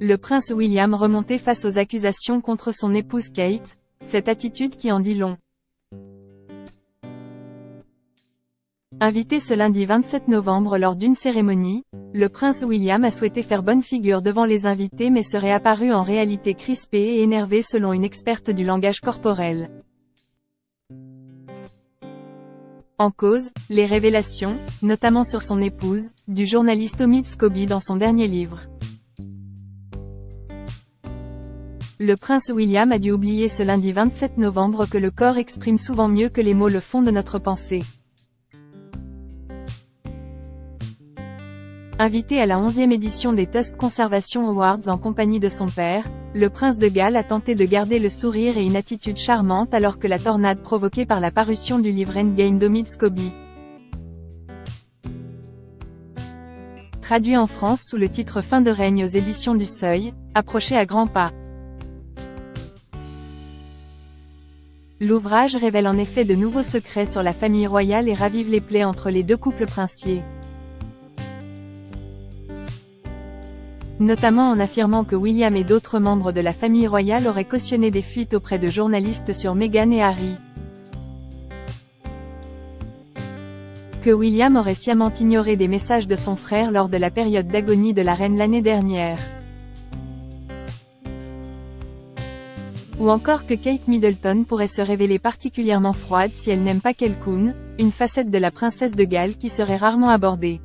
Le prince William remontait face aux accusations contre son épouse Kate, cette attitude qui en dit long. Invité ce lundi 27 novembre lors d'une cérémonie, le prince William a souhaité faire bonne figure devant les invités mais serait apparu en réalité crispé et énervé selon une experte du langage corporel. En cause, les révélations, notamment sur son épouse, du journaliste Omid Scobie dans son dernier livre. Le prince William a dû oublier ce lundi 27 novembre que le corps exprime souvent mieux que les mots le fond de notre pensée. Invité à la 11e édition des Tusk Conservation Awards en compagnie de son père, le prince de Galles a tenté de garder le sourire et une attitude charmante alors que la tornade provoquée par la parution du livre Endgame d'Omid Scobie. Traduit en France sous le titre Fin de règne aux éditions du Seuil, approchait à grands pas. L'ouvrage révèle en effet de nouveaux secrets sur la famille royale et ravive les plaies entre les deux couples princiers. Notamment en affirmant que William et d'autres membres de la famille royale auraient cautionné des fuites auprès de journalistes sur Meghan et Harry. Que William aurait sciemment ignoré des messages de son frère lors de la période d'agonie de la reine l'année dernière. Ou encore que Kate Middleton pourrait se révéler particulièrement froide si elle n'aime pas Kelkoun, une facette de la princesse de Galles qui serait rarement abordée.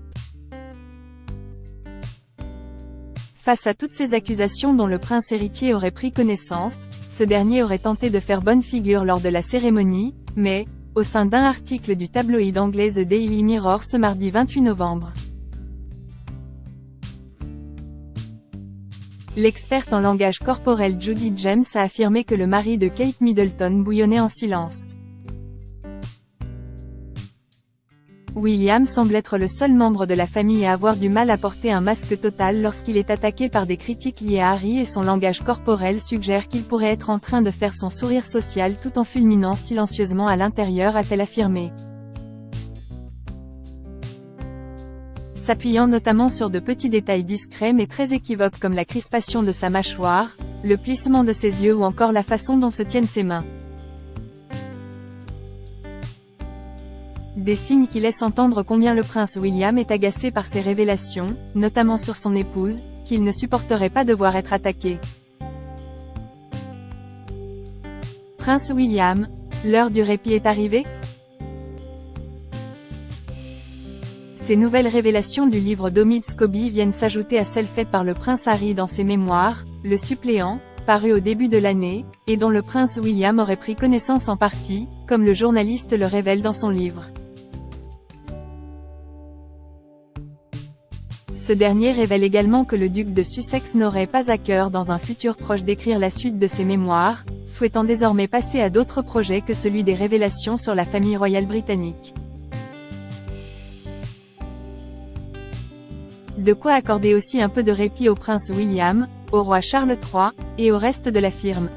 Face à toutes ces accusations dont le prince héritier aurait pris connaissance, ce dernier aurait tenté de faire bonne figure lors de la cérémonie, mais, au sein d'un article du tabloïd anglais The Daily Mirror ce mardi 28 novembre. L'experte en langage corporel Judy James a affirmé que le mari de Kate Middleton bouillonnait en silence. William semble être le seul membre de la famille à avoir du mal à porter un masque total lorsqu'il est attaqué par des critiques liées à Harry et son langage corporel suggère qu'il pourrait être en train de faire son sourire social tout en fulminant silencieusement à l'intérieur, a-t-elle affirmé. S'appuyant notamment sur de petits détails discrets mais très équivoques comme la crispation de sa mâchoire, le plissement de ses yeux ou encore la façon dont se tiennent ses mains. Des signes qui laissent entendre combien le prince William est agacé par ces révélations, notamment sur son épouse, qu'il ne supporterait pas devoir être attaqué. Prince William, l'heure du répit est arrivée? Ces nouvelles révélations du livre d'Omid Scobie viennent s'ajouter à celles faites par le prince Harry dans ses mémoires, Le Suppléant, paru au début de l'année, et dont le prince William aurait pris connaissance en partie, comme le journaliste le révèle dans son livre. Ce dernier révèle également que le duc de Sussex n'aurait pas à cœur dans un futur proche d'écrire la suite de ses mémoires, souhaitant désormais passer à d'autres projets que celui des révélations sur la famille royale britannique. De quoi accorder aussi un peu de répit au prince William, au roi Charles III, et au reste de la firme.